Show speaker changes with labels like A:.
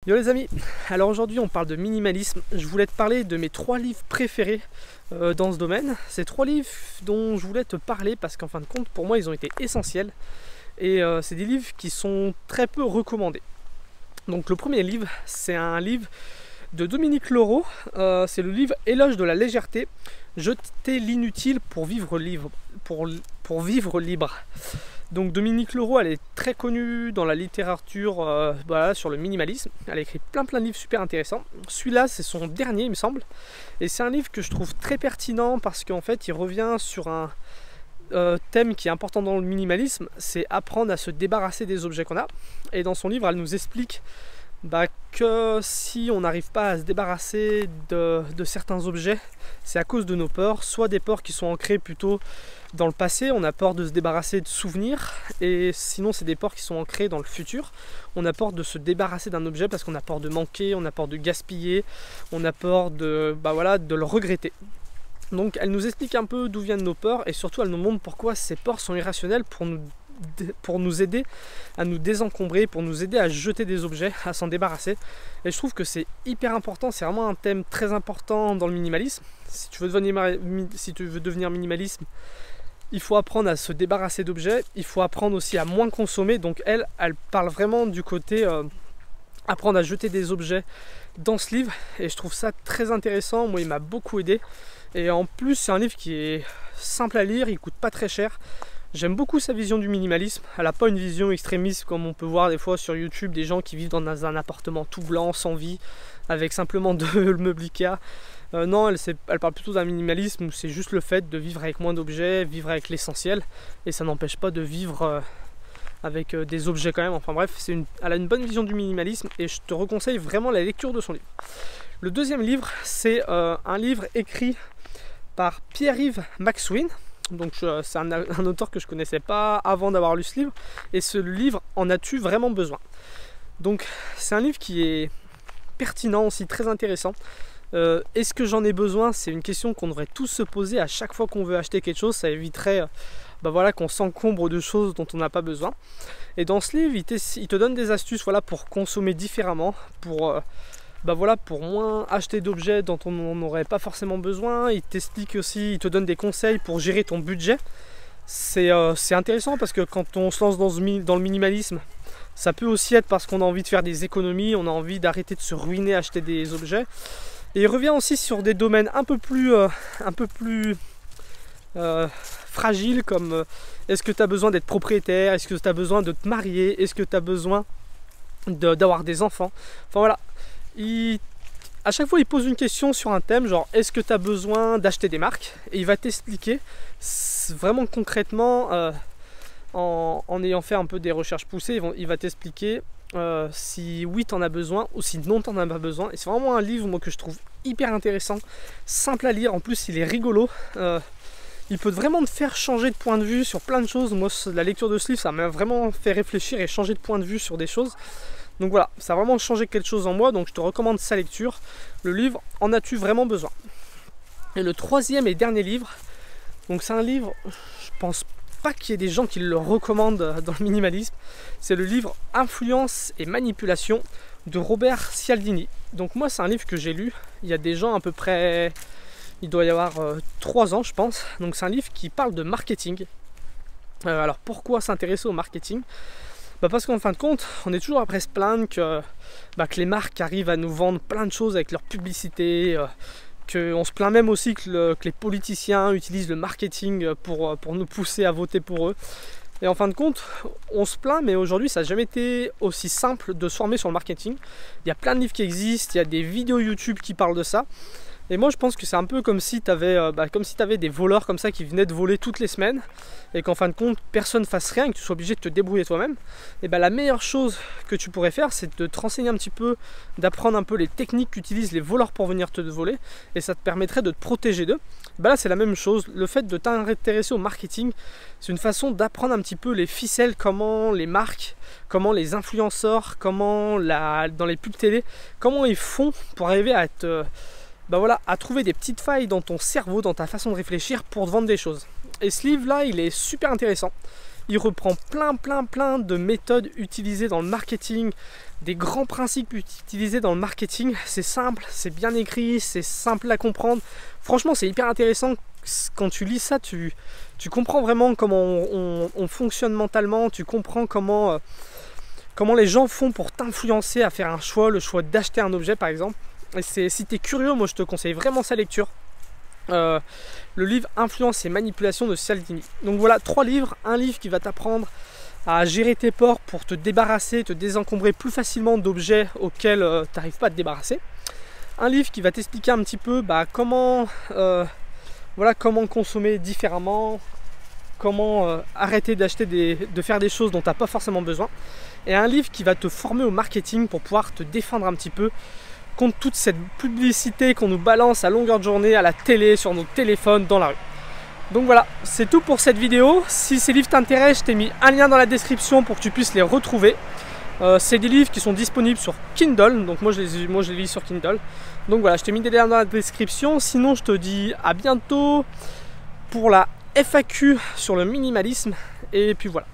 A: Yo les amis, alors aujourd'hui on parle de minimalisme. Je voulais te parler de mes 3 livres préférés dans ce domaine. Ces 3 livres dont je voulais te parler parce qu'en fin de compte pour moi ils ont été essentiels. Et c'est des livres qui sont très peu recommandés. Donc le premier livre, c'est un livre de Dominique Leroux. C'est le livre Éloge de la légèreté, jeter l'inutile pour vivre libre. Pour vivre libre. Donc Dominique Leroux, elle est très connue dans la littérature sur le minimalisme. Elle a écrit plein de livres super intéressants. Celui-là, c'est son dernier, il me semble. Et c'est un livre que je trouve très pertinent parce qu'en fait, il revient sur un thème qui est important dans le minimalisme, c'est apprendre à se débarrasser des objets qu'on a. Et dans son livre, elle nous explique que si on n'arrive pas à se débarrasser de certains objets, c'est à cause de nos peurs, soit des peurs qui sont ancrées plutôt dans le passé, on a peur de se débarrasser de souvenirs, et sinon c'est des peurs qui sont ancrées dans le futur. On a peur de se débarrasser d'un objet parce qu'on a peur de manquer, on a peur de gaspiller, on a peur de le regretter. Donc elle nous explique un peu d'où viennent nos peurs et surtout elle nous montre pourquoi ces peurs sont irrationnelles pour nous aider à nous désencombrer, pour nous aider à jeter des objets, à s'en débarrasser. Et je trouve que c'est hyper important, c'est vraiment un thème très important dans le minimalisme. Si tu veux devenir minimaliste, il faut apprendre à se débarrasser d'objets, il faut apprendre aussi à moins consommer. Donc elle parle vraiment du côté apprendre à jeter des objets dans ce livre et je trouve ça très intéressant. Moi il m'a beaucoup aidé et en plus c'est un livre qui est simple à lire, il coûte pas très cher. J'aime beaucoup sa vision du minimalisme. Elle n'a pas une vision extrémiste comme on peut voir des fois sur YouTube, des gens qui vivent dans un appartement tout blanc, sans vie, avec simplement de meubles Ikea. Non, elle parle plutôt d'un minimalisme où c'est juste le fait de vivre avec moins d'objets, vivre avec l'essentiel. Et ça n'empêche pas de vivre avec des objets quand même. Enfin bref, elle a une bonne vision du minimalisme et je te reconseille vraiment la lecture de son livre. Le deuxième livre, c'est un livre écrit par Pierre-Yves McSween. Donc c'est un auteur que je ne connaissais pas avant d'avoir lu ce livre. Et ce livre, en as-tu vraiment besoin? Donc c'est un livre qui est pertinent aussi, très intéressant. Est-ce que j'en ai besoin? C'est une question qu'on devrait tous se poser à chaque fois qu'on veut acheter quelque chose. Ça éviterait qu'on s'encombre de choses dont on n'a pas besoin. Et dans ce livre, il te donne des astuces pour consommer différemment, pour moins acheter d'objets dont on n'aurait pas forcément besoin. Il t'explique aussi, il te donne des conseils pour gérer ton budget. C'est intéressant parce que quand on se lance dans le minimalisme, ça peut aussi être parce qu'on a envie de faire des économies, on a envie d'arrêter de se ruiner à acheter des objets. Et il revient aussi sur des domaines un peu plus fragiles comme est-ce que tu as besoin d'être propriétaire, est-ce que tu as besoin de te marier, est-ce que tu as besoin d'avoir des enfants. Enfin voilà. À chaque fois il pose une question sur un thème, genre est-ce que tu as besoin d'acheter des marques, et il va t'expliquer vraiment concrètement en ayant fait un peu des recherches poussées, il va t'expliquer si oui tu en as besoin ou si non tu n'en as pas besoin. Et c'est vraiment un livre que je trouve hyper intéressant, simple à lire, en plus il est rigolo. Il peut vraiment te faire changer de point de vue sur plein de choses. Moi la lecture de ce livre ça m'a vraiment fait réfléchir et changer de point de vue sur des choses. Donc voilà, ça a vraiment changé quelque chose en moi, donc je te recommande sa lecture. Le livre, en as-tu vraiment besoin? Et le troisième et dernier livre, donc c'est un livre, je pense pas qu'il y ait des gens qui le recommandent dans le minimalisme, c'est le livre Influence et manipulation de Robert Cialdini. Donc moi c'est un livre que j'ai lu il y a des gens à peu près, il doit y avoir 3 ans je pense. Donc c'est un livre qui parle de marketing. Alors pourquoi s'intéresser au marketing? Parce qu'en fin de compte, on est toujours après se plaindre que les marques arrivent à nous vendre plein de choses avec leur publicité, qu'on se plaint même aussi que les politiciens utilisent le marketing pour nous pousser à voter pour eux. Et en fin de compte, on se plaint, mais aujourd'hui ça n'a jamais été aussi simple de se former sur le marketing. Il y a plein de livres qui existent, il y a des vidéos YouTube qui parlent de ça. Et moi je pense que c'est un peu comme si tu avais des voleurs comme ça qui venaient te voler toutes les semaines et qu'en fin de compte personne ne fasse rien et que tu sois obligé de te débrouiller toi-même. Et la meilleure chose que tu pourrais faire, c'est de te renseigner un petit peu, d'apprendre un peu les techniques qu'utilisent les voleurs pour venir te voler, et ça te permettrait de te protéger d'eux. Là c'est la même chose, le fait de t'intéresser au marketing, c'est une façon d'apprendre un petit peu les ficelles, comment les marques, comment les influenceurs, comment dans les pubs télé, comment ils font pour arriver à être... à trouver des petites failles dans ton cerveau, dans ta façon de réfléchir pour te vendre des choses. Et ce livre là il est super intéressant. Il reprend plein de méthodes utilisées dans le marketing, des grands principes utilisés dans le marketing. C'est simple, c'est bien écrit, c'est simple à comprendre. Franchement, c'est hyper intéressant. Quand tu lis ça, tu comprends vraiment comment on fonctionne mentalement, tu comprends comment les gens font pour t'influencer à faire un choix, le choix d'acheter un objet par exemple. Et si tu es curieux, moi je te conseille vraiment sa lecture. Le livre Influence et manipulation de Cialdini. Donc voilà, 3 livres. Un livre qui va t'apprendre à gérer tes peurs pour te débarrasser, te désencombrer plus facilement d'objets auxquels tu n'arrives pas à te débarrasser. Un livre qui va t'expliquer un petit peu comment consommer différemment, comment arrêter de faire des choses dont tu n'as pas forcément besoin. Et un livre qui va te former au marketing pour pouvoir te défendre un petit peu contre toute cette publicité qu'on nous balance à longueur de journée à la télé, sur nos téléphones, dans la rue. Donc voilà, c'est tout pour cette vidéo. Si ces livres t'intéressent, je t'ai mis un lien dans la description pour que tu puisses les retrouver. C'est des livres qui sont disponibles sur Kindle, donc moi je les lis sur Kindle. Donc voilà, je t'ai mis des liens dans la description. Sinon, je te dis à bientôt pour la FAQ sur le minimalisme. Et puis voilà.